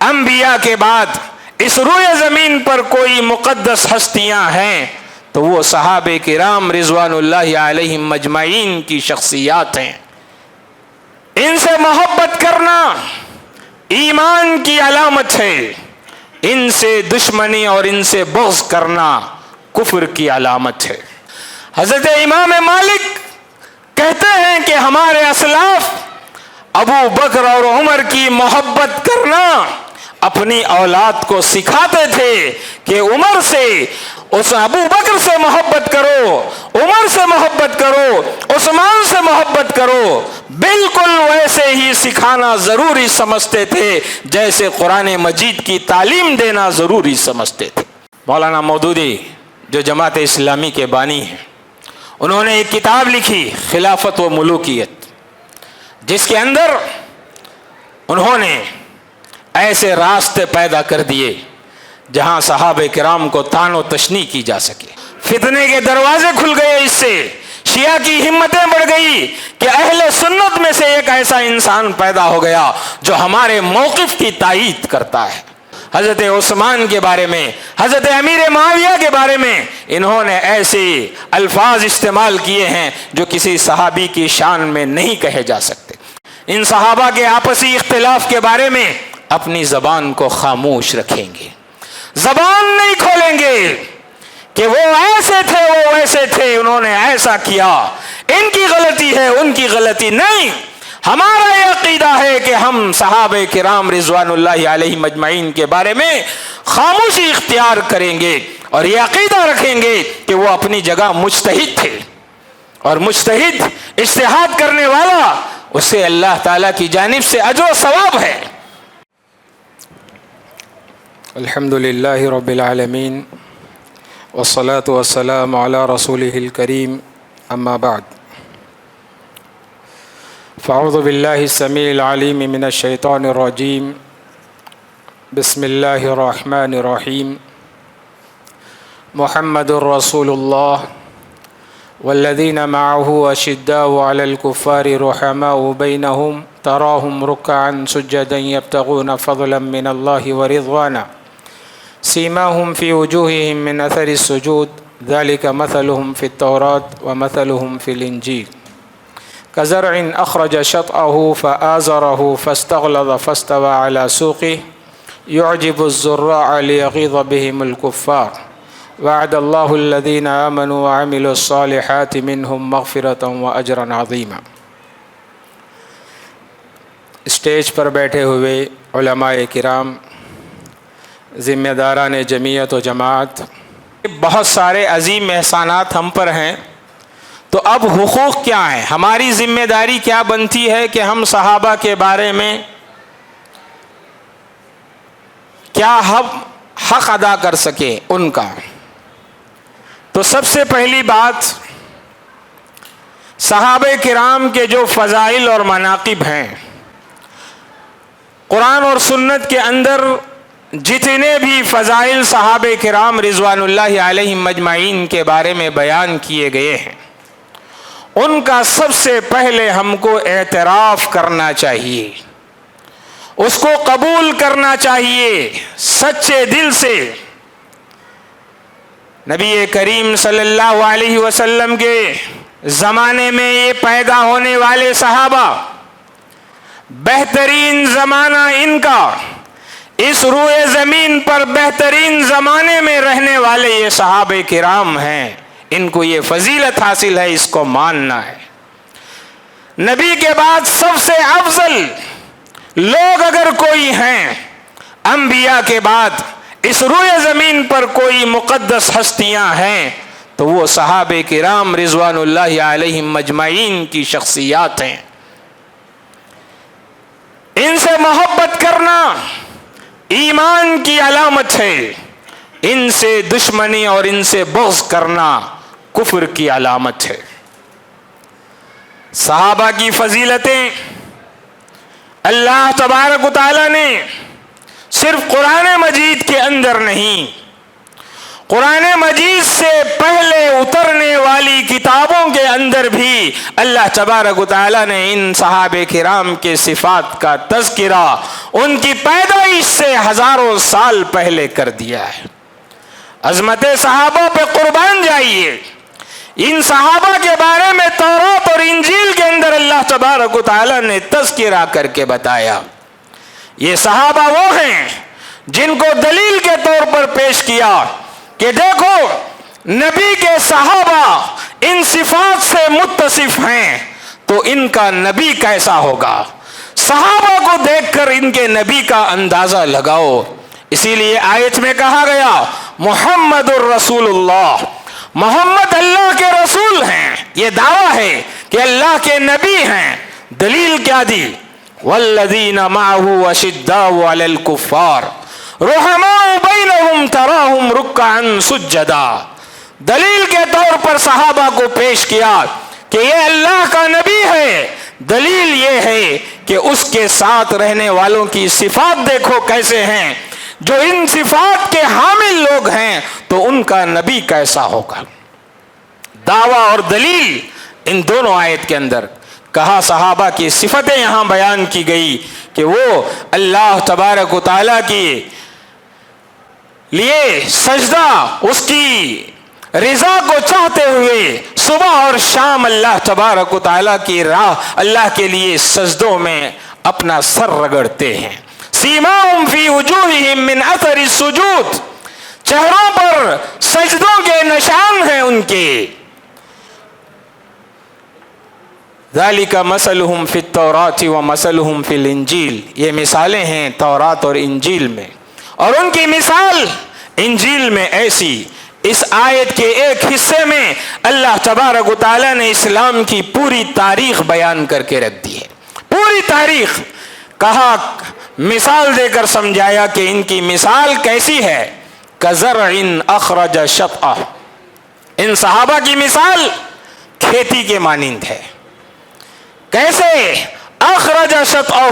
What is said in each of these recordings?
انبیاء کے بعد اس روئے زمین پر کوئی مقدس ہستیاں ہیں تو وہ صحابہ کرام رضوان اللہ علیہم مجمعین کی شخصیات ہیں۔ ان سے محبت کرنا ایمان کی علامت ہے، ان سے دشمنی اور ان سے بغض کرنا کفر کی علامت ہے۔ حضرت امام مالک کہتے ہیں کہ ہمارے اسلاف ابو بکر اور عمر کی محبت کرنا اپنی اولاد کو سکھاتے تھے کہ عمر سے اس ابو بکر سے محبت کرو، عمر سے محبت کرو، عثمان سے محبت کرو، بالکل ویسے ہی سکھانا ضروری سمجھتے تھے جیسے قرآن مجید کی تعلیم دینا ضروری سمجھتے تھے۔ مولانا مودودی جو جماعت اسلامی کے بانی ہیں، انہوں نے ایک کتاب لکھی خلافت و ملوکیت، جس کے اندر انہوں نے ایسے راستے پیدا کر دیے جہاں صحابہ کرام کو طعن و تشنیع کی جا سکے۔ فتنے کے دروازے کھل گئے، اس سے شیعہ کی ہمتیں بڑھ گئی کہ اہل سنت میں سے ایک ایسا انسان پیدا ہو گیا جو ہمارے موقف کی تائید کرتا ہے۔ حضرت عثمان کے بارے میں، حضرت امیر معاویہ کے بارے میں انہوں نے ایسے الفاظ استعمال کیے ہیں جو کسی صحابی کی شان میں نہیں کہے جا سکتے۔ ان صحابہ کے آپسی اختلاف کے بارے میں اپنی زبان کو خاموش رکھیں گے، زبان نہیں کھولیں گے کہ وہ ایسے تھے، وہ ویسے تھے، انہوں نے ایسا کیا، ان کی غلطی ہے، ان کی غلطی نہیں۔ ہمارا یہ عقیدہ ہے کہ ہم صحابہ کرام رضوان اللہ علیہ مجمعین کے بارے میں خاموشی اختیار کریں گے اور یہ عقیدہ رکھیں گے کہ وہ اپنی جگہ مجتہد تھے، اور مجتہد اجتہاد کرنے والا اسے اللہ تعالیٰ کی جانب سے اجر و ثواب ہے۔ الحمد للہ رب العالمین والصلاة والسلام علی رسولہ الکریم، اما بعد فاعوذ باللہ السمیع العلیم من الشیطان الرجیم، بسم اللہ الرحمن الرحیم۔ محمد رسول اللہ والذین معه اشداء علی الکفار رحماء بینہم تراہم رکعا سجدا یبتغون فضلا من اللہ ورضوانا سیماہم فی وجوہہم من اثر السجود ذلک مثلہم فی التوراة ومثلہم فی الانجیل كزرع أخرج شطأه فآزره فاستغلظ فاستوى على سوقه يعجب الزراع ليغيظ بهم الكفار وعد الله الذين آمنوا وعملوا الصالحات منهم مغفرة وأجرا عظيما۔ اسٹیج پر بیٹھے ہوئے علماء کرام، ذمہ داران جمعیت و جماعت، بہت سارے عظیم احسانات ہم پر ہیں، تو اب حقوق کیا ہیں؟ ہماری ذمہ داری کیا بنتی ہے کہ ہم صحابہ کے بارے میں کیا حق ادا کر سکیں ان کا؟ تو سب سے پہلی بات، صحابہ کرام کے جو فضائل اور مناقب ہیں، قرآن اور سنت کے اندر جتنے بھی فضائل صحابہ کرام رضوان اللہ علیہم مجمعین کے بارے میں بیان کیے گئے ہیں، ان کا سب سے پہلے ہم کو اعتراف کرنا چاہیے، اس کو قبول کرنا چاہیے سچے دل سے۔ نبی کریم صلی اللہ علیہ وسلم کے زمانے میں یہ پیدا ہونے والے صحابہ، بہترین زمانہ ان کا، اس روئے زمین پر بہترین زمانے میں رہنے والے یہ صحابہ کرام ہیں، ان کو یہ فضیلت حاصل ہے، اس کو ماننا ہے۔ نبی کے بعد سب سے افضل لوگ اگر کوئی ہیں، انبیاء کے بعد اس روئے زمین پر کوئی مقدس ہستیاں ہیں تو وہ صحابہ کرام رضوان اللہ علیہم مجمعین کی شخصیات ہیں۔ ان سے محبت کرنا ایمان کی علامت ہے، ان سے دشمنی اور ان سے بغض کرنا کفر کی علامت ہے۔ صحابہ کی فضیلتیں اللہ تبارک و تعالی نے صرف قرآن مجید کے اندر نہیں، قرآن مجید سے پہلے اترنے والی کتابوں کے اندر بھی اللہ تبارک و تعالیٰ نے ان صحابہ کرام کے صفات کا تذکرہ ان کی پیدائش سے ہزاروں سال پہلے کر دیا ہے۔ عظمت صحابہ پہ قربان جائیے، ان صحابہ کے بارے میں تورات اور انجیل کے اندر اللہ تبارک و تعالیٰ نے تذکرہ کر کے بتایا۔ یہ صحابہ وہ ہیں جن کو دلیل کے طور پر پیش کیا کہ دیکھو نبی کے صحابہ ان صفات سے متصف ہیں تو ان کا نبی کیسا ہوگا، صحابہ کو دیکھ کر ان کے نبی کا اندازہ لگاؤ۔ اسی لیے آیت میں کہا گیا محمد الرسول اللہ، محمد اللہ کے رسول ہیں، یہ دعویٰ ہے کہ اللہ کے نبی ہیں۔ دلیل کیا دی؟ والذین معه اشداء علی الکفار رحماء بینہم تراہم رکعا سجدا۔ دلیل کے طور پر صحابہ کو پیش کیا کہ یہ اللہ کا نبی ہے۔ دلیل یہ ہے کہ اس کے ساتھ رہنے والوں کی صفات دیکھو کیسے ہیں، جو ان صفات کے حامل لوگ ہیں تو ان کا نبی کیسا ہوگا۔ دعویٰ اور دلیل ان دونوں آیت کے اندر کہا صحابہ کی صفتیں یہاں بیان کی گئی کہ وہ اللہ تبارک و تعالیٰ کی لیے سجدہ، اس کی رضا کو چاہتے ہوئے صبح اور شام اللہ تبارک و تعالیٰ کی راہ، اللہ کے لیے سجدوں میں اپنا سر رگڑتے ہیں۔ سیماہم فی وجوہہم من اثر السجود، چہروں پر سجدوں کے نشان ہیں ان کے۔ ذالک مثلہم فی التوراۃ ومثلہم فی الانجیل، یہ مثالیں ہیں تورات اور انجیل میں، اور ان کی مثال انجیل میں ایسی۔ اس آیت کے ایک حصے میں اللہ تبارک و تعالیٰ نے اسلام کی پوری تاریخ بیان کر کے رکھ دی ہے، پوری تاریخ کہا، مثال دے کر سمجھایا کہ ان کی مثال کیسی ہے۔ کزرع اخرج شطأہ، ان صحابہ کی مثال کھیتی کے مانند ہے۔ کیسے؟ اخرج شطأہ،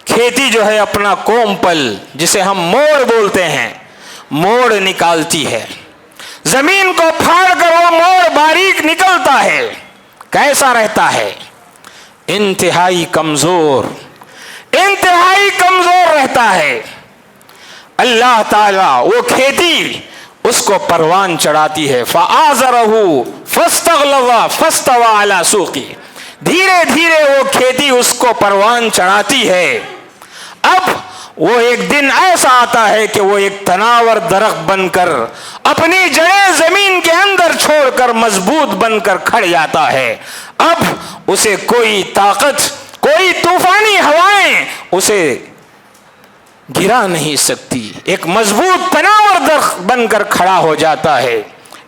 کھیتی جو ہے اپنا کومپل جسے ہم موڑ بولتے ہیں، موڑ نکالتی ہے، زمین کو پھاڑ کر وہ موڑ باریک نکلتا ہے، کیسا رہتا ہے؟ انتہائی کمزور، انتہائی کمزور رہتا ہے۔ اللہ تعالیٰ وہ کھیتی اس کو پروان چڑھاتی ہے، فآزرہ فاستغلظ فاستوى علی سوقہ، دھیرے دھیرے وہ کھیتی اس کو پروان چڑھاتی ہے۔ اب وہ ایک دن ایسا آتا ہے کہ وہ ایک تناور درخت بن کر اپنی جڑیں زمین کے اندر چھوڑ کر مضبوط بن کر کھڑ جاتا ہے۔ اب اسے کوئی طاقت، کوئی طوفانی ہوائیں اسے گرا نہیں سکتی، ایک مضبوط تناور درخت بن کر کھڑا ہو جاتا ہے۔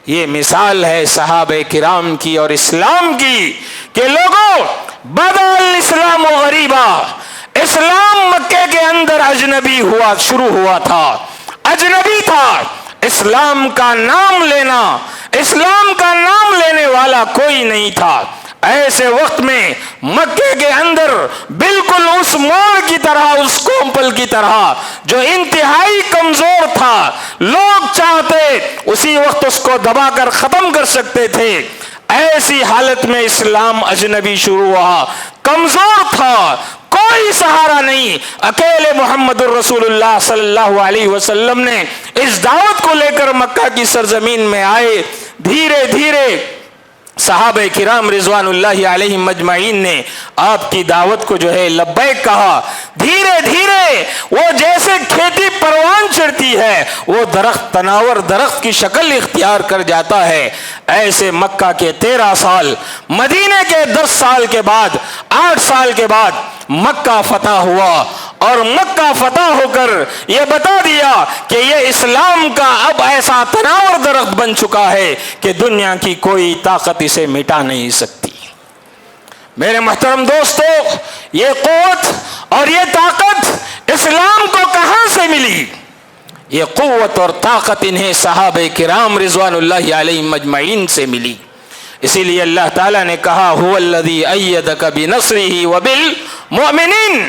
یہ مثال ہے صحابہ کرام کی اور اسلام کی کہ لوگوں، بدأ الاسلام غریبا، اسلام مکے کے اندر اجنبی ہوا، شروع ہوا تھا، اجنبی تھا۔ اسلام کا نام لینا، اسلام کا نام لینے والا کوئی نہیں تھا۔ ایسے وقت میں مکے کے اندر بالکل اس موڑ کی طرح، اس کومپل کی طرح جو انتہائی کمزور تھا، لوگ چاہتے اسی وقت اس کو دبا کر ختم کر سکتے تھے۔ ایسی حالت میں اسلام اجنبی شروع ہوا، کمزور تھا، کوئی سہارا نہیں۔ اکیلے محمد الرسول اللہ صلی اللہ علیہ وسلم نے اس دعوت کو لے کر مکہ کی سرزمین میں آئے۔ دھیرے دھیرے صحابہ کرام رضوان اللہ علیہم مجمعین نے آپ کی دعوت کو جو ہے لبیک کہا۔ دھیرے دھیرے وہ جیسے کھیتی پروان چڑھتی ہے، وہ درخت تناور درخت کی شکل اختیار کر جاتا ہے۔ ایسے مکہ کے 13 سال، مدینے کے 10 سال کے بعد، 8 سال کے بعد مکہ فتح ہوا، اور مکہ فتح ہو کر یہ بتا دیا کہ یہ اسلام کا اب ایسا تناور درخت بن چکا ہے کہ دنیا کی کوئی طاقت اسے مٹا نہیں سکتی۔ میرے محترم دوستو، یہ قوت اور یہ طاقت اسلام کو کہاں سے ملی؟ یہ قوت اور طاقت انہیں صحابہ کرام رضوان اللہ علیہم مجمعین سے ملی۔ اسی لیے اللہ تعالیٰ نے کہا هو الذی ایدک بنصرہ وبالمؤمنین،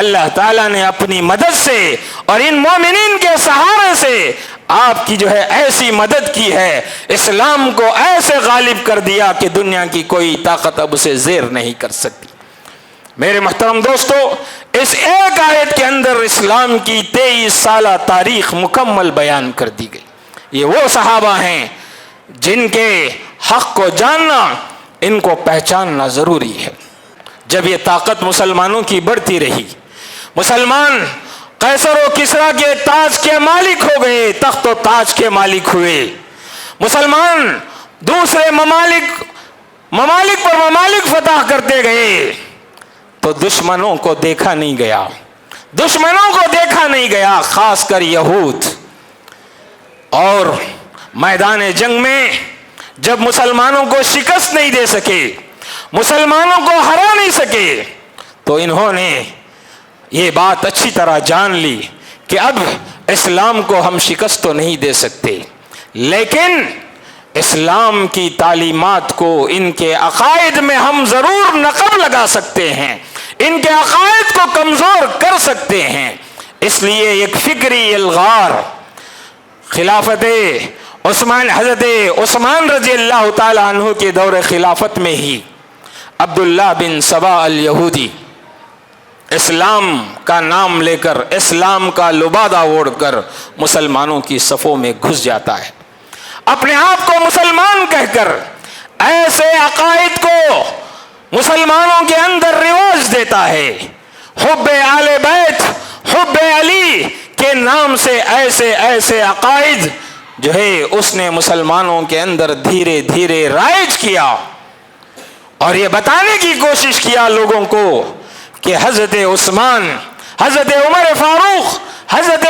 اللہ تعالیٰ نے اپنی مدد سے اور ان مومنین کے سہارے سے آپ کی جو ہے ایسی مدد کی ہے، اسلام کو ایسے غالب کر دیا کہ دنیا کی کوئی طاقت اب اسے زیر نہیں کر سکتی۔ میرے محترم دوستو، اس ایک آیت کے اندر اسلام کی 23 سالہ تاریخ مکمل بیان کر دی گئی۔ یہ وہ صحابہ ہیں جن کے حق کو جاننا، ان کو پہچاننا ضروری ہے۔ جب یہ طاقت مسلمانوں کی بڑھتی رہی، مسلمان قیصر و کسریٰ کے تاج کے مالک ہو گئے، تخت و تاج کے مالک ہوئے، مسلمان دوسرے ممالک پر ممالک فتح کرتے گئے، تو دشمنوں کو دیکھا نہیں گیا، خاص کر یہود۔ اور میدان جنگ میں جب مسلمانوں کو شکست نہیں دے سکے، مسلمانوں کو ہرا نہیں سکے، تو انہوں نے یہ بات اچھی طرح جان لی کہ اب اسلام کو ہم شکست تو نہیں دے سکتے، لیکن اسلام کی تعلیمات کو ان کے عقائد میں ہم ضرور نقب لگا سکتے ہیں، ان کے عقائد کو کمزور کر سکتے ہیں۔ اس لیے ایک فکری الغار خلافت حضرت عثمان رضی اللہ تعالی عنہ کے دور خلافت میں ہی عبداللہ بن سبا الیہودی اسلام کا نام لے کر، اسلام کا لبادہ اوڑھ کر مسلمانوں کی صفوں میں گھس جاتا ہے، اپنے آپ کو مسلمان کہہ کر ایسے عقائد کو مسلمانوں کے اندر رواج دیتا ہے۔ حب آل بیت، حب علی کے نام سے ایسے عقائد جو ہے اس نے مسلمانوں کے اندر دھیرے دھیرے رائج کیا، اور یہ بتانے کی کوشش کیا لوگوں کو کہ حضرت عثمان، حضرت عمر فاروق، حضرت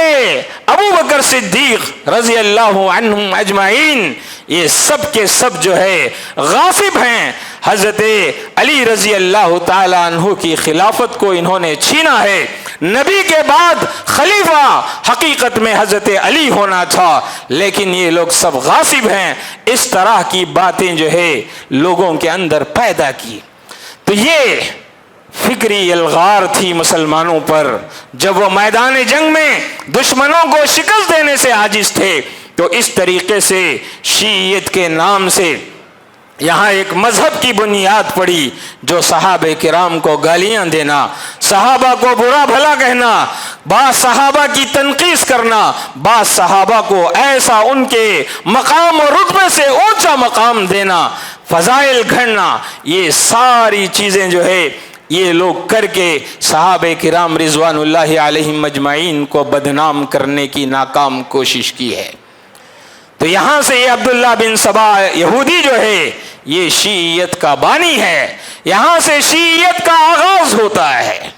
ابو بکر صدیق رضی اللہ عنہم اجمعین، یہ سب کے سب جو ہے غاصب ہیں۔ حضرت علی رضی اللہ تعالی عنہ کی خلافت کو انہوں نے چھینا ہے۔ نبی کے بعد خلیفہ حقیقت میں حضرت علی ہونا تھا، لیکن یہ لوگ سب غاصب ہیں۔ اس طرح کی باتیں جو ہے لوگوں کے اندر پیدا کی، تو یہ فکری الغار تھی مسلمانوں پر۔ جب وہ میدان جنگ میں دشمنوں کو شکست دینے سے عاجز تھے، تو اس طریقے سے شیعیت کے نام سے یہاں ایک مذہب کی بنیاد پڑی، جو صحابہ کرام کو گالیاں دینا، صحابہ کو برا بھلا کہنا، بعض صحابہ کی تنقیص کرنا، بعض صحابہ کو ایسا ان کے مقام اور رتبے سے اونچا مقام دینا، فضائل گھڑنا، یہ ساری چیزیں جو ہے یہ لوگ کر کے صحابہ کرام رضوان اللہ علیہم اجمعین کو بدنام کرنے کی ناکام کوشش کی ہے۔ تو یہاں سے یہ عبداللہ بن سبا یہودی جو ہے یہ شیعیت کا بانی ہے، یہاں سے شیعیت کا آغاز ہوتا ہے۔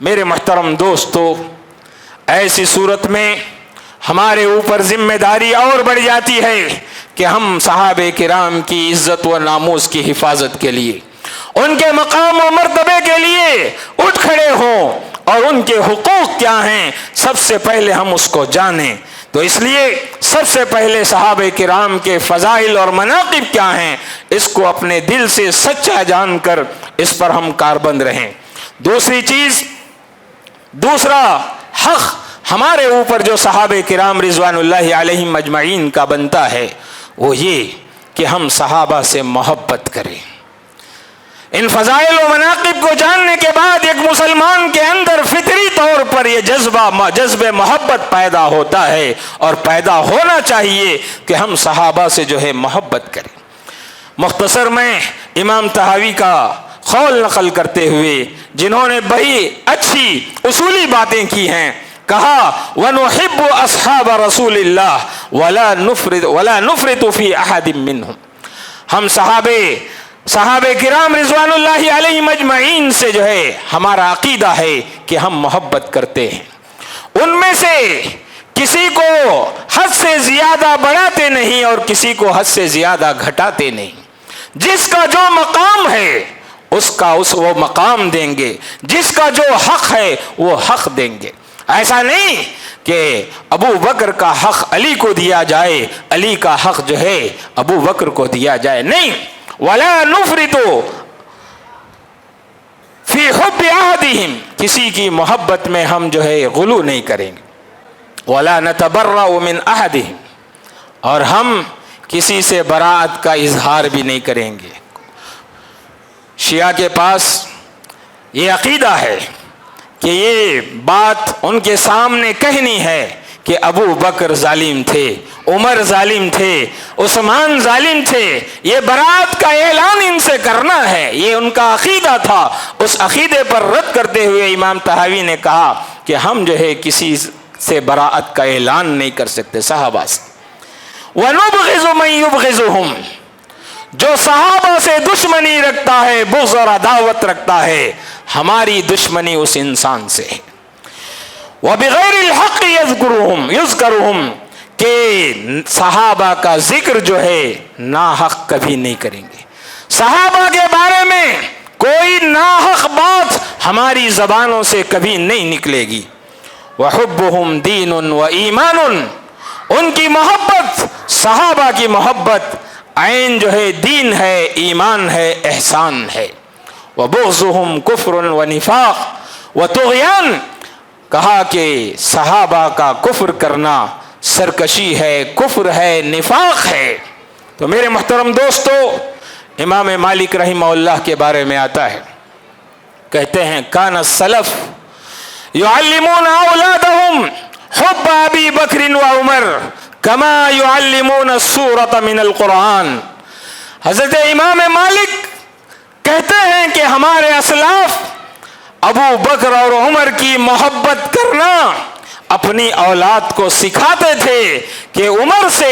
میرے محترم دوستو، ایسی صورت میں ہمارے اوپر ذمہ داری اور بڑھ جاتی ہے کہ ہم صحابہ کرام کی عزت و ناموس کی حفاظت کے لیے، ان کے مقام و مرتبے کے لیے اٹھ کھڑے ہوں، اور ان کے حقوق کیا ہیں سب سے پہلے ہم اس کو جانیں۔ تو اس لیے سب سے پہلے صحابہ کرام کے فضائل اور مناقب کیا ہیں، اس کو اپنے دل سے سچا جان کر اس پر ہم کاربند رہیں۔ دوسری چیز، دوسرا حق ہمارے اوپر جو صحابہ کرام رضوان اللہ علیہم اجمعین کا بنتا ہے، وہ یہ کہ ہم صحابہ سے محبت کریں۔ ان فضائل و مناقب کو جاننے کے بعد ایک مسلمان کے اندر فطری طور پر یہ جذبہ محبت پیدا ہوتا ہے، اور پیدا ہونا چاہیے کہ ہم صحابہ سے جو ہے محبت کریں۔ مختصر میں امام طحاوی کا قول نقل کرتے ہوئے، جنہوں نے بڑی اچھی اصولی باتیں کی ہیں، کہا وَنُحِبُّ أَصْحَابَ رَسُولِ اللَّهِ وَلَا نُفْرِطُ فِي أَحَدٍ مِّنْهُمْ، ہم صحابہ کرام رضوان اللہ علیہ مجمعین سے جو ہے ہمارا عقیدہ ہے کہ ہم محبت کرتے ہیں، ان میں سے کسی کو حد سے زیادہ بڑھاتے نہیں اور کسی کو حد سے زیادہ گھٹاتے نہیں، جس کا جو مقام ہے وہ مقام دیں گے، جس کا جو حق ہے وہ حق دیں گے۔ ایسا نہیں کہ ابو بکر کا حق علی کو دیا جائے، علی کا حق جو ہے ابو بکر کو دیا جائے، نہیں۔ وَلَا نُفْرِطُ فِي حُبِّ أَحَدِهِمْ، کسی کی محبت میں ہم جو ہے غلو نہیں کریں گے۔ ولا نتبرأ من احدهم، اور ہم کسی سے براءت کا اظہار بھی نہیں کریں گے۔ شیعہ کے پاس یہ عقیدہ ہے کہ یہ بات ان کے سامنے کہنی ہے کہ ابو بکر ظالم تھے، عمر ظالم تھے، عثمان ظالم تھے، یہ براءت کا اعلان ان سے کرنا ہے، یہ ان کا عقیدہ تھا۔ اس عقیدے پر رد کرتے ہوئے امام طحاوی نے کہا کہ ہم جو ہے کسی سے براءت کا اعلان نہیں کر سکتے صحابہ سے۔ وَنُبْغِضُ مَن يُبْغِضُهُمْ، جو صحابہ سے دشمنی رکھتا ہے، بغض اور عداوت رکھتا ہے، ہماری دشمنی اس انسان سے ہے۔ وَبِغَيْرِ الْحَقِّ يَذْكُرُهُمْ، کہ صحابہ کا ذکر جو ہے ناحق کبھی نہیں کریں گے، صحابہ کے بارے میں کوئی ناحق بات ہماری زبانوں سے کبھی نہیں نکلے گی۔ وَحُبُّهُمْ دِينٌ وَإِيمَانٌ، ان کی محبت، صحابہ کی محبت عین جو ہے دین ہے، ایمان ہے، احسان ہے۔ وَبُغْضُهُمْ كُفْرٌ وَنِفَاقٌ وَطُغْيَانٌ، کہا کہ صحابہ کا کفر کرنا سرکشی ہے، کفر ہے، نفاق ہے۔ تو میرے محترم دوستو، امام مالک رحمہ اللہ کے بارے میں آتا ہے، کہتے ہیں کان السلف يعلمون اولادهم حب ابی بکر و عمر کما يعلمون السورۃ من القرآن۔ حضرت امام مالک کہتے ہیں کہ ہمارے اسلاف ابو بکر اور عمر کی محبت کرنا اپنی اولاد کو سکھاتے تھے کہ عمر سے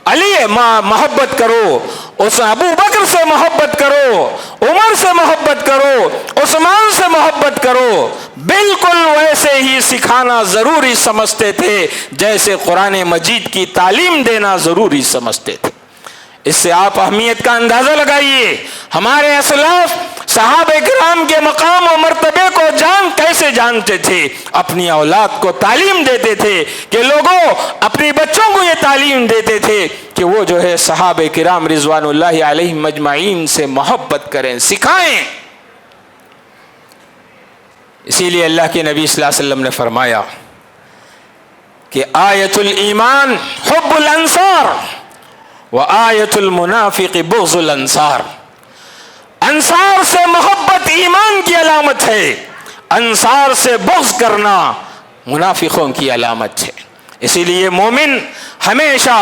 علی محبت کرو، اس ابو بکر سے محبت کرو، عمر سے محبت کرو، عثمان سے محبت کرو، بالکل ویسے ہی سکھانا ضروری سمجھتے تھے جیسے قرآن مجید کی تعلیم دینا ضروری سمجھتے تھے۔ اس سے آپ اہمیت کا اندازہ لگائیے، ہمارے اسلاف صحابہ کرام کے مقام و مرتبے کو کیسے جانتے تھے، اپنی اولاد کو تعلیم دیتے تھے کہ لوگوں اپنی بچوں کو یہ تعلیم دیتے تھے کہ وہ جو ہے صحابہ کرام رضوان اللہ علیہم مجمعین سے محبت کریں، سکھائیں۔ اسی لیے اللہ کے نبی صلی اللہ علیہ وسلم نے فرمایا کہ آیت الایمان حب الانصار وآیت المنافق بغض الانصار، انصار سے محبت ایمان کی علامت ہے، انصار سے بغض کرنا منافقوں کی علامت ہے۔ اسی لیے مومن ہمیشہ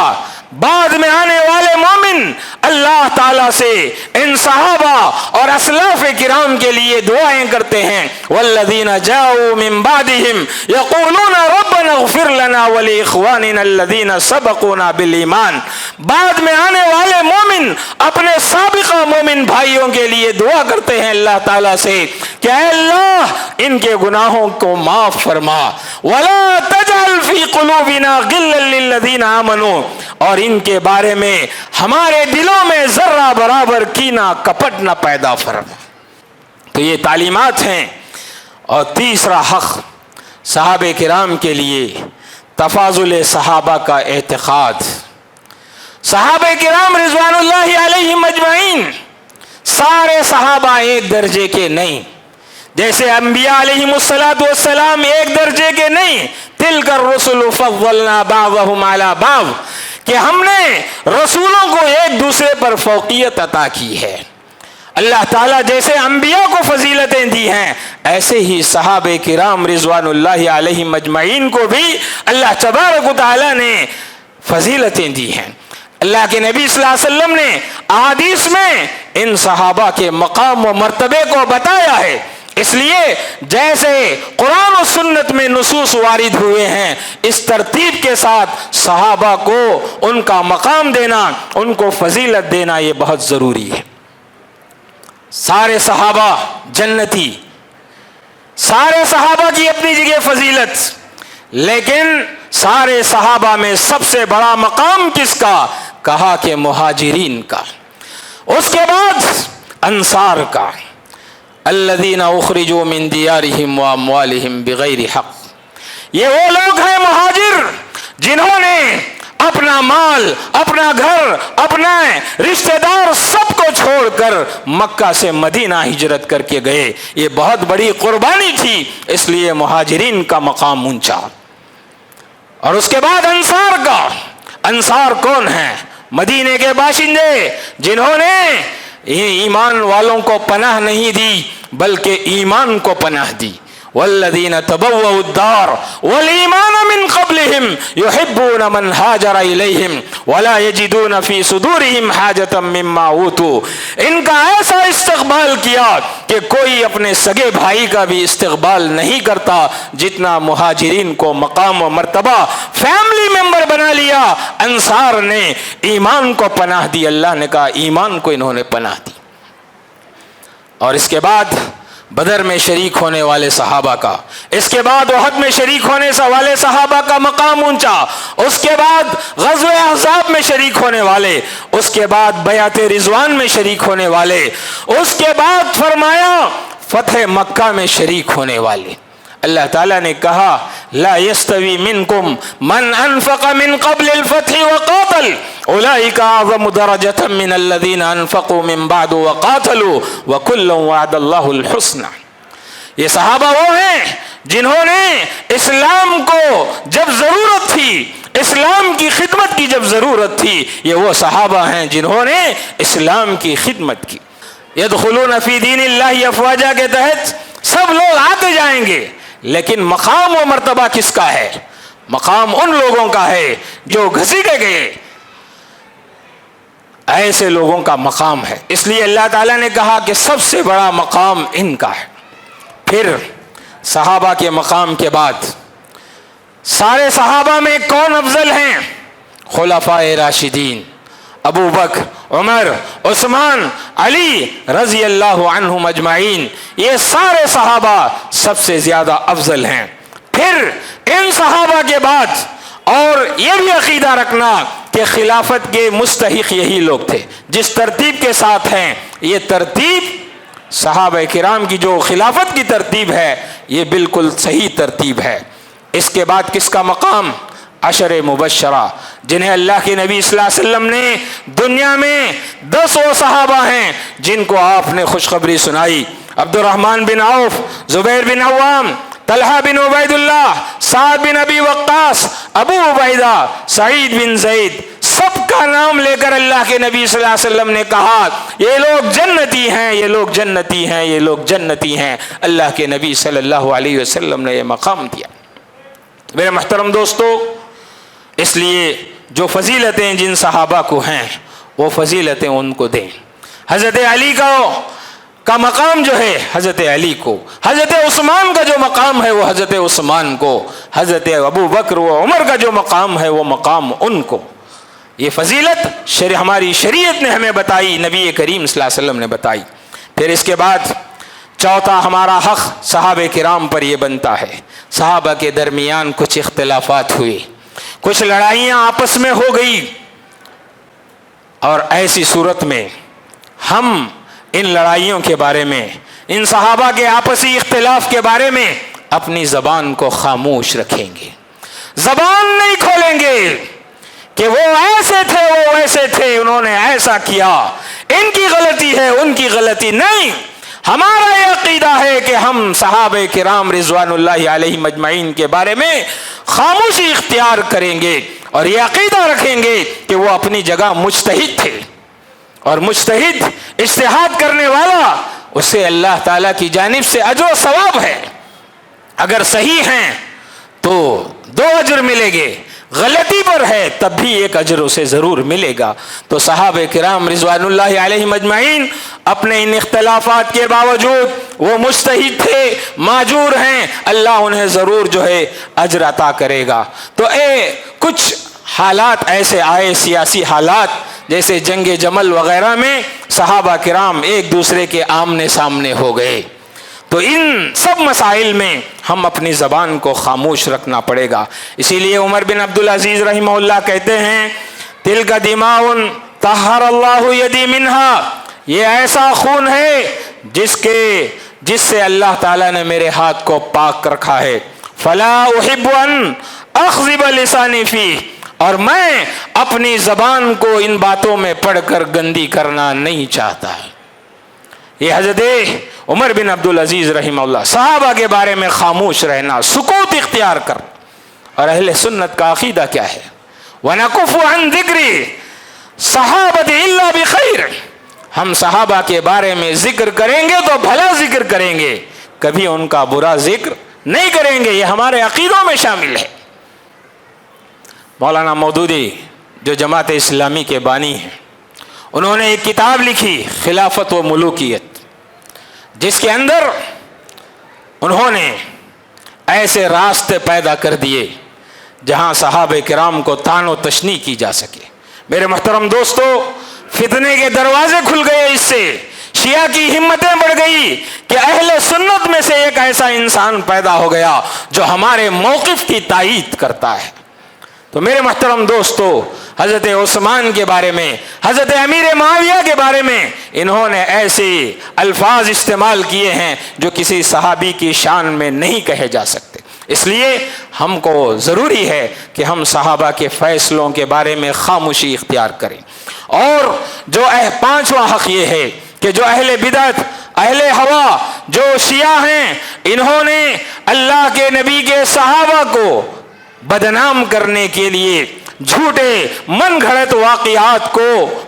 بعد میں آنے والے مومن اللہ تعالیٰ سے ان صحابہ اور اسلاف کرام کے لیے دعائیں کرتے ہیں، والذین جاؤوا من بعدهم یقولون ربنا اغفر لنا ولاخواننا الذین سبقونا بالایمان۔ بعد میں آنے والے مومن اپنے سابقہ مومن بھائیوں کے لیے دعا کرتے ہیں اللہ تعالیٰ سے کہ اے اللہ ان کے گناہوں کو معاف فرما، ولا تجعل فی قلوبنا غلا للذین آمنوا، اور ان کے بارے میں ہمارے دلوں میں ذرہ برابر کینہ کپٹ نہ پیدا فرما۔ تو یہ تعلیمات ہیں۔ اور تیسرا حق صحابہ کرام کے لیے تفاضل صحابہ کا اعتقاد۔ صحابہ کرام رضوان اللہ علیہم اجمعین سارے صحابہ ایک درجے کے نہیں، جیسے انبیاء علیہم السلام ایک درجے کے نہیں، تلک الرسل فضلنا بعضهم علی بعض، کہ ہم نے رسولوں کو ایک دوسرے پر فوقیت عطا کی ہے۔ اللہ تعالیٰ جیسے انبیاء کو فضیلتیں دی ہیں، ایسے ہی صحابہ کرام رضوان اللہ علیہم اجمعین کو بھی اللہ تبارک و تعالیٰ نے فضیلتیں دی ہیں۔ اللہ کے نبی صلی اللہ علیہ وسلم نے احادیث میں ان صحابہ کے مقام و مرتبے کو بتایا ہے۔ اس لیے جیسے قرآن و سنت میں نصوص وارد ہوئے ہیں، اس ترتیب کے ساتھ صحابہ کو ان کا مقام دینا، ان کو فضیلت دینا یہ بہت ضروری ہے۔ سارے صحابہ جنتی، سارے صحابہ کی اپنی جگہ فضیلت، لیکن سارے صحابہ میں سب سے بڑا مقام کس کا؟ کہا کہ مہاجرین کا، اس کے بعد انصار کا، الذین اخرجوا من دیارہم واموالہم بغیر حق۔ یہ وہ لوگ ہیں مہاجر جنہوں نے اپنا مال، اپنا گھر، اپنا رشتہ دار سب کو چھوڑ کر مکہ سے مدینہ ہجرت کر کے گئے۔ یہ بہت بڑی قربانی تھی، اس لیے مہاجرین کا مقام اونچا۔ اور اس کے بعد انصار کا. انصار کون ہیں؟ مدینے کے باشندے جنہوں نے ایمان والوں کو پناہ نہیں دی بلکہ ایمان کو پناہ دی. والذین تبوؤوا الدار والایمان من قبلہم یحبون من ہاجر الیہم ولا یجدون فی صدورہم حاجۃ مما اوتوا. ان کا ایسا استقبال کیا کہ کوئی اپنے سگے بھائی کا بھی استقبال نہیں کرتا جتنا مہاجرین کو مقام و مرتبہ فیملی ممبر بنا لیا. انصار نے ایمان کو پناہ دی. اللہ نے کہا ایمان کو انہوں نے پناہ دی. اور اس کے بعد بدر میں شریک ہونے والے صحابہ کا، اس کے بعد احد میں شریک ہونے والے صحابہ کا مقام اونچا، اس کے بعد غزوہ احزاب میں شریک ہونے والے، اس کے بعد بیعت رضوان میں شریک ہونے والے، اس کے بعد فرمایا فتح مکہ میں شریک ہونے والے. اللہ تعالیٰ نے کہا لا یستوی منکم من انفق من قبل الفتح وقاتل اولئک اعظم درجۃ من الذین انفقوا من بعد وقاتلوا وکلا وعد اللہ الحسنى. یہ صحابہ وہ ہیں جنہوں نے اسلام کو جب ضرورت تھی، اسلام کی خدمت کی جب ضرورت تھی، یہ وہ صحابہ ہیں جنہوں نے اسلام کی خدمت کی. یدخلون فی دین اللہ افواجا کے تحت سب لوگ آتے جائیں گے، لیکن مقام و مرتبہ کس کا ہے؟ مقام ان لوگوں کا ہے جو گھسیٹے گئے. ایسے لوگوں کا مقام ہے. اس لیے اللہ تعالیٰ نے کہا کہ سب سے بڑا مقام ان کا ہے. پھر صحابہ کے مقام کے بعد سارے صحابہ میں کون افضل ہیں؟ خلفائے راشدین ابو بکر، عمر، عثمان، علی رضی اللہ عنہم اجمعین. یہ سارے صحابہ سب سے زیادہ افضل ہیں. پھر ان صحابہ کے بعد اور یہ بھی عقیدہ رکھنا کہ خلافت کے مستحق یہی لوگ تھے. جس ترتیب کے ساتھ ہیں یہ ترتیب صحابہ کرام کی جو خلافت کی ترتیب ہے یہ بالکل صحیح ترتیب ہے. اس کے بعد کس کا مقام؟ عشر مبشرہ جنہیں اللہ کے نبی صلی اللہ علیہ وسلم نے دنیا میں 10 وہ صحابہ ہیں جن کو آپ نے خوشخبری سنائی. عبد الرحمن بن عوف، زبیر بن عوام، طلحہ بن عبید اللہ، سعد بن ابی وقاص، ابو عبیدہ، سعید بن زید، سب کا نام لے کر اللہ کے نبی صلی اللہ علیہ وسلم نے کہا یہ لوگ جنتی ہیں، یہ لوگ جنتی ہیں، یہ لوگ جنتی ہیں. اللہ کے نبی صلی اللہ علیہ وسلم نے یہ مقام دیا. میرے محترم دوستو، اس لیے جو فضیلتیں جن صحابہ کو ہیں وہ فضیلتیں ان کو دیں. حضرت علی کا مقام جو ہے حضرت علی کو، حضرت عثمان کا جو مقام ہے وہ حضرت عثمان کو، حضرت ابو بکر و عمر کا جو مقام ہے وہ مقام ان کو. یہ فضیلت ہماری شریعت نے ہمیں بتائی، نبی کریم صلی اللہ علیہ وسلم نے بتائی. پھر اس کے بعد چوتھا ہمارا حق صحابہ کرام پر یہ بنتا ہے. صحابہ کے درمیان کچھ اختلافات ہوئے، کچھ لڑائیاں آپس میں ہو گئی، اور ایسی صورت میں ہم ان لڑائیوں کے بارے میں، ان صحابہ کے آپسی اختلاف کے بارے میں اپنی زبان کو خاموش رکھیں گے. زبان نہیں کھولیں گے کہ وہ ایسے تھے، وہ ویسے تھے، انہوں نے ایسا کیا، ان کی غلطی ہے، ان کی غلطی نہیں. ہمارا یہ عقیدہ ہے کہ ہم صحابہ کرام رضوان اللہ علیہم اجمعین کے بارے میں خاموشی اختیار کریں گے اور یہ عقیدہ رکھیں گے کہ وہ اپنی جگہ مجتہد تھے، اور مجتہد اجتہاد کرنے والا اسے اللہ تعالیٰ کی جانب سے اجر و ثواب ہے. اگر صحیح ہیں تو 2 اجر ملیں گے، غلطی پر ہے تب بھی 1 اجر اسے ضرور ملے گا. تو صحابہ کرام رضوان اللہ علیہم اجمعین اپنے ان اختلافات کے باوجود وہ مجتہد تھے، ماجور ہیں، اللہ انہیں ضرور جو ہے اجر عطا کرے گا. تو کچھ حالات ایسے آئے، سیاسی حالات جیسے جنگ جمل وغیرہ میں صحابہ کرام ایک دوسرے کے آمنے سامنے ہو گئے. تو ان سب مسائل میں ہم اپنی زبان کو خاموش رکھنا پڑے گا. اسی لیے عمر بن عبدالعزیز رحمہ اللہ کہتے ہیں تلک دماء طہر اللہ یدی منہا، یہ ایسا خون ہے جس سے اللہ تعالیٰ نے میرے ہاتھ کو پاک رکھا ہے. فلا احب ان اخضب لسانی فیہ، اور میں اپنی زبان کو ان باتوں میں پڑھ کر گندی کرنا نہیں چاہتا. یہ حضرت عمر بن عبدالعزیز رحمہ اللہ صحابہ کے بارے میں خاموش رہنا، سکوت اختیار کر. اور اہل سنت کا عقیدہ کیا ہے؟ وَنَكُفُّ عَنْ ذِكْرِ صَحَابَةِ إِلَّا بِخَيْرٍ، ہم صحابہ کے بارے میں ذکر کریں گے تو بھلا ذکر کریں گے، کبھی ان کا برا ذکر نہیں کریں گے، یہ ہمارے عقیدوں میں شامل ہے۔ مولانا مودودی جو جماعت اسلامی کے بانی ہیں، انہوں نے ایک کتاب لکھی خلافت و ملوکیت، جس کے اندر انہوں نے ایسے راستے پیدا کر دیے جہاں صحابہ کرام کو طعن و تشنیع کی جا سکے۔ میرے محترم دوستو، فتنے کے دروازے کھل گئے، اس سے شیعہ کی ہمتیں بڑھ گئی کہ اہل سنت میں سے ایک ایسا انسان پیدا ہو گیا جو ہمارے موقف کی تائید کرتا ہے۔ تو میرے محترم دوستو، حضرت عثمان کے بارے میں، حضرت امیر معاویہ کے بارے میں انہوں نے ایسے الفاظ استعمال کیے ہیں جو کسی صحابی کی شان میں نہیں کہے جا سکتے۔ اس لیے ہم کو ضروری ہے کہ ہم صحابہ کے فیصلوں کے بارے میں خاموشی اختیار کریں۔ اور جو پانچواں حق یہ ہے کہ جو اہل بدعت، اہل ہوا، جو شیعہ ہیں، انہوں نے اللہ کے نبی کے صحابہ کو بدنام کرنے کے لیے جھوٹے من گھڑت واقعات کو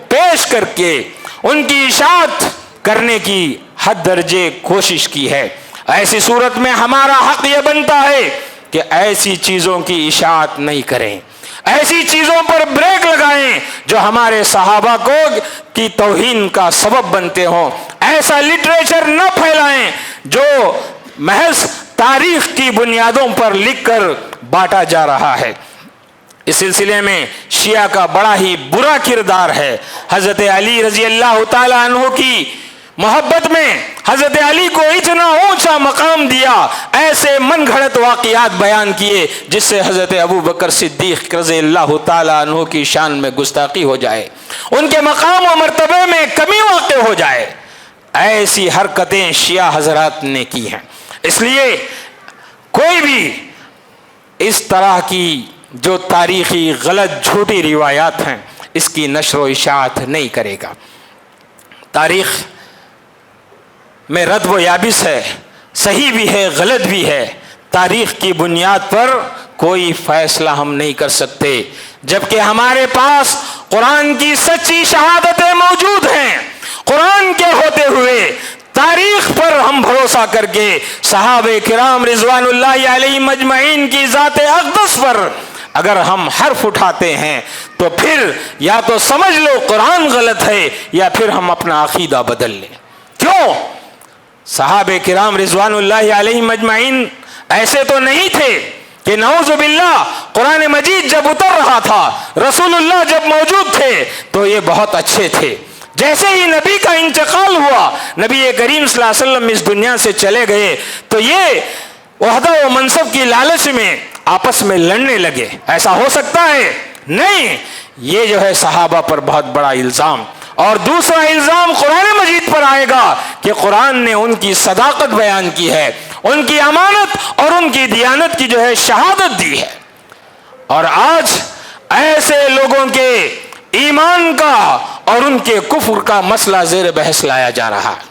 پیش کر کے ان کی اشاعت کرنے کی حد درجے کوشش کی ہے۔ ایسی صورت میں ہمارا حق یہ بنتا ہے کہ ایسی چیزوں کی اشاعت نہیں کریں، ایسی چیزوں پر بریک لگائیں جو ہمارے صحابہ کو کی توہین کا سبب بنتے ہوں، ایسا لٹریچر نہ پھیلائیں جو محض تاریخ کی بنیادوں پر لکھ کر بانٹا جا رہا ہے۔ اس سلسلے میں شیعہ کا بڑا ہی برا کردار ہے۔ حضرت علی رضی اللہ تعالیٰ عنہ کی محبت میں حضرت علی کو اتنا اونچا مقام دیا، ایسے من گھڑت واقعات بیان کیے جس سے حضرت ابو بکر صدیق رضی اللہ تعالیٰ عنہ کی شان میں گستاخی ہو جائے، ان کے مقام و مرتبے میں کمی واقع ہو جائے۔ ایسی حرکتیں شیعہ حضرات نے کی ہیں۔ اس لیے کوئی بھی اس طرح کی جو تاریخی غلط جھوٹی روایات ہیں اس کی نشر و اشاعت نہیں کرے گا۔ تاریخ میں رد و یابس ہے، صحیح بھی ہے، غلط بھی ہے۔ تاریخ کی بنیاد پر کوئی فیصلہ ہم نہیں کر سکتے جبکہ ہمارے پاس قرآن کی سچی شہادتیں موجود ہیں۔ قرآن کے ہوتے ہوئے تاریخ پر ہم بھروسہ کر کے صحابہ کرام رضوان اللہ علیہم اجمعین کی ذات اقدس پر اگر ہم حرف اٹھاتے ہیں تو پھر یا تو سمجھ لو قرآن غلط ہے یا پھر ہم اپنا عقیدہ بدل لیں۔ کیوں؟ صحابہ کرام رضوان اللہ علیہم اجمعین ایسے تو نہیں تھے کہ نعوذ باللہ قرآن مجید جب اتر رہا تھا، رسول اللہ جب موجود تھے تو یہ بہت اچھے تھے۔ جیسے ہی نبی کا انتقال ہوا، نبی کریم صلی اللہ علیہ وسلم اس دنیا سے چلے گئے تو یہ عہدہ و منصب کی لالچ میں آپس میں لڑنے لگے۔ ایسا ہو سکتا ہے؟ نہیں۔ یہ جو ہے صحابہ پر بہت بڑا الزام، اور دوسرا الزام قرآن مجید پر آئے گا کہ قرآن نے ان کی صداقت بیان کی ہے، ان کی امانت اور ان کی دیانت کی جو ہے شہادت دی ہے۔ اور آج ایسے لوگوں کے ایمان کا اور ان کے کفر کا مسئلہ زیر بحث لایا جا رہا ہے۔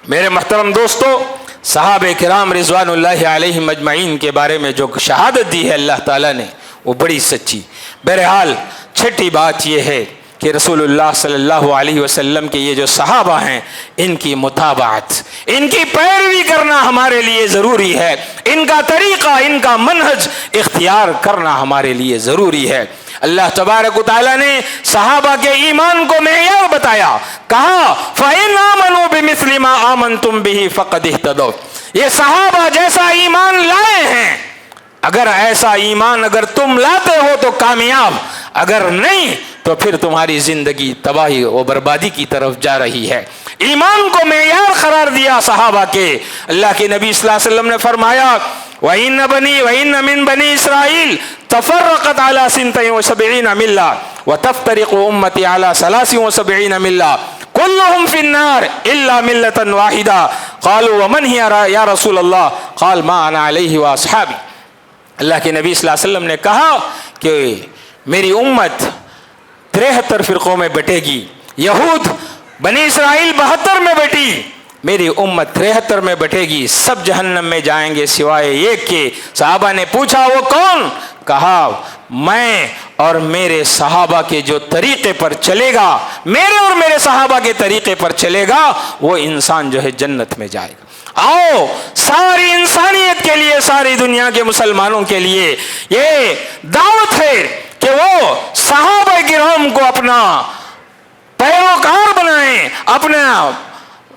میرے محترم دوستو، صحابہ کرام رضوان اللہ علیہم اجمعین کے بارے میں جو شہادت دی ہے اللہ تعالیٰ نے وہ بڑی سچی۔ بہرحال چھٹی بات یہ ہے کہ رسول اللہ صلی اللہ علیہ وسلم کے یہ جو صحابہ ہیں ان کی متابعت، ان کی پیروی کرنا ہمارے لیے ضروری ہے، ان کا طریقہ، ان کا منہج اختیار کرنا ہمارے لیے ضروری ہے۔ اللہ تبارک و تعالیٰ نے صحابہ کے ایمان کو معیار بتایا، کہا فَإِنْ آمَنُوا بِمِثْلِ مَا آمَنْتُمْ بِهِ فَقَدِ اهْتَدَوْا۔ یہ صحابہ جیسا ایمان لائے ہیں، اگر ایسا ایمان اگر تم لاتے ہو تو کامیاب، اگر نہیں تو پھر تمہاری زندگی تباہی و بربادی کی طرف جا رہی ہے۔ ایمان کو معیار قرار دیا صحابہ کے۔ اللہ کے نبی صلی اللہ علیہ وسلم نے فرمایا وَإِنَّ مِن بَنِي إِسْرَائِيلَ تَفَرَّقَتْ عَلَى 72 مِلَّةٍ وَتَفْتَرِقُ أُمَّتِي عَلَى 73 مِلَّةٍ كُلُّهُمْ فِي النَّارِ إِلَّا مِلَّةً وَاحِدَةً قَالُوا وَمَنْ هِيَ يَا رَسُولَ اللَّهِ قَالَ مَا أَنَا عَلَيْهِ وَأَصْحَابِي۔ اللہ کے نبی صلی اللہ علیہ وسلم نے کہا کہ میری امت 73 فرقوں میں بٹے گی۔ یہود بنی اسرائیل 72 میں بٹی، میری امت 73 میں بٹے گی، سب جہنم میں جائیں گے سوائے ایک کے۔ صحابہ نے پوچھا وہ کون؟ کہا میں اور میرے صحابہ کے جو طریقے پر چلے گا، میرے اور میرے صحابہ کے طریقے پر چلے گا، وہ انسان جو ہے جنت میں جائے گا۔ آؤ ساری انسانیت کے لیے، ساری دنیا کے مسلمانوں کے لیے یہ دعوت ہے کہ وہ صحابہ کرام کو اپنا پیروکار بنائیں، اپنا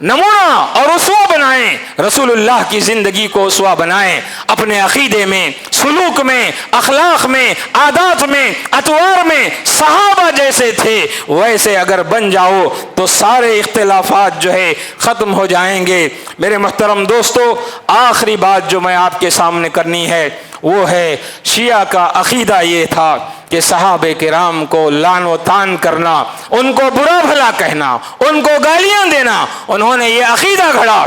نمونہ اور اسوہ بنائیں، رسول اللہ کی زندگی کو اسوہ بنائیں، اپنے عقیدے میں، سلوک میں، اخلاق میں، عادات میں، اطوار میں صحابہ جیسے تھے ویسے اگر بن جاؤ تو سارے اختلافات جو ہے ختم ہو جائیں گے۔ میرے محترم دوستو، آخری بات جو میں آپ کے سامنے کرنی ہے وہ ہے شیعہ کا عقیدہ یہ تھا کہ صحابہ کرام کو لعن و طعن کرنا، ان کو برا بھلا کہنا، ان کو گالیاں دینا، انہوں نے یہ عقیدہ گھڑا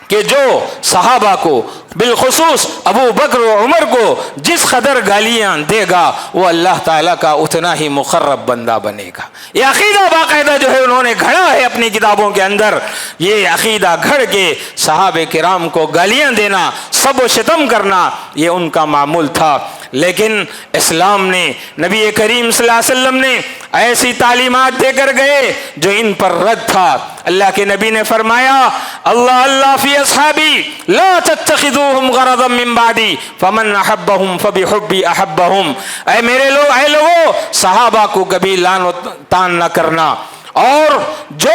کہ جو صحابہ کو بالخصوص ابو بکر و عمر کو جس قدر گالیاں دے گا وہ اللہ تعالیٰ کا اتنا ہی مقرب بندہ بنے گا۔ یہ عقیدہ باقاعدہ جو ہے انہوں نے گھڑا ہے اپنی کتابوں کے اندر۔ یہ عقیدہ گھڑ کے صحابہ کرام کو گالیاں دینا، سب و شتم کرنا، یہ ان کا معمول تھا۔ لیکن اسلام نے، نبی کریم صلی اللہ علیہ وسلم نے ایسی تعلیمات دے کر گئے جو ان پر رد تھا۔ اللہ کے نبی نے فرمایا اللہ اللہ فی اصحابی لا تتخذوہم غرضا من بعدی فمن احبہم فبحبی احبہم۔ اے میرے لوگ، اے لوگو، صحابہ کو کبھی لعن و طعن نہ کرنا، اور جو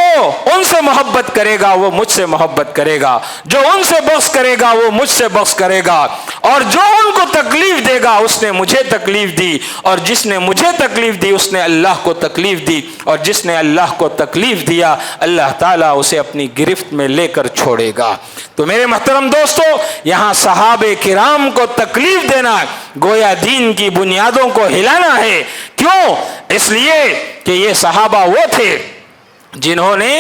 ان سے محبت کرے گا وہ مجھ سے محبت کرے گا، جو ان سے بغض کرے گا وہ مجھ سے بغض کرے گا، اور جو ان کو تکلیف دے گا اس نے مجھے تکلیف دی، اور جس نے مجھے تکلیف دی اس نے اللہ کو تکلیف دی، اور جس نے اللہ کو تکلیف دیا اللہ تعالیٰ اسے اپنی گرفت میں لے کر چھوڑے گا۔ تو میرے محترم دوستو، یہاں صحابہ کرام کو تکلیف دینا گویا دین کی بنیادوں کو ہلانا ہے۔ کیوں؟ اس لیے کہ یہ صحابہ وہ تھے جنہوں نے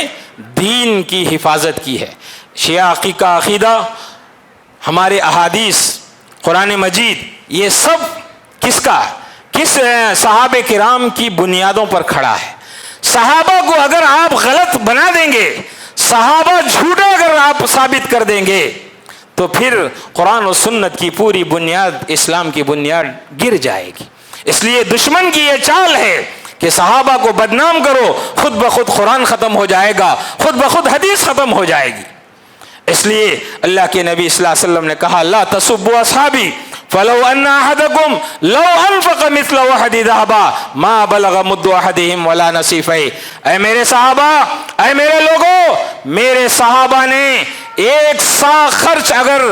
دین کی حفاظت کی ہے۔ شیعہ کا عقیدہ، ہمارے احادیث، قرآن مجید، یہ سب کس کا؟ کس صحابہ کرام کی بنیادوں پر کھڑا ہے۔ صحابہ کو اگر آپ غلط بنا دیں گے، صحابہ جھوٹا اگر آپ ثابت کر دیں گے تو پھر قرآن و سنت کی پوری بنیاد، اسلام کی بنیاد گر جائے گی۔ اس لیے دشمن کی یہ چال ہے کہ صحابہ کو بدنام کرو، خود بخود قرآن ختم ہو جائے گا، خود بخود حدیث ختم ہو جائے گی۔ اس لیے اللہ کے نبی صلی اللہ علیہ وسلم نے کہا لا تسبوا اصحابی فلو ان احدکم لو انفق مثل احد ذهبا ما بلغ مد احدهم ولا نصیفہ۔ اے میرے صحابہ، اے میرے لوگوں، میرے صحابہ نے ایک سا خرچ اگر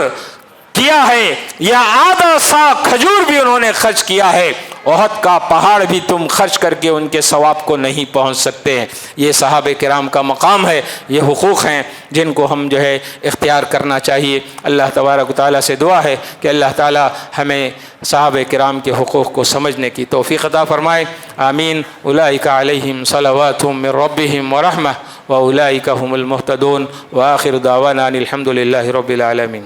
کیا ہے یا آدھا سا کھجور بھی انہوں نے خرچ کیا ہے، احد کا پہاڑ بھی تم خرچ کر کے ان کے ثواب کو نہیں پہنچ سکتے ہیں۔ یہ صحابہ کرام کا مقام ہے، یہ حقوق ہیں جن کو ہم جو ہے اختیار کرنا چاہیے۔ اللہ تبارک و تعالیٰ سے دعا ہے کہ اللہ تعالیٰ ہمیں صحابہ کرام کے حقوق کو سمجھنے کی توفیق عطا فرمائے، آمین۔ اولئک علیہم صلوات من ربہم ورحمہ واولئک هم المہتدون، وآخر دعوانا ان الحمد للہ رب العالمین۔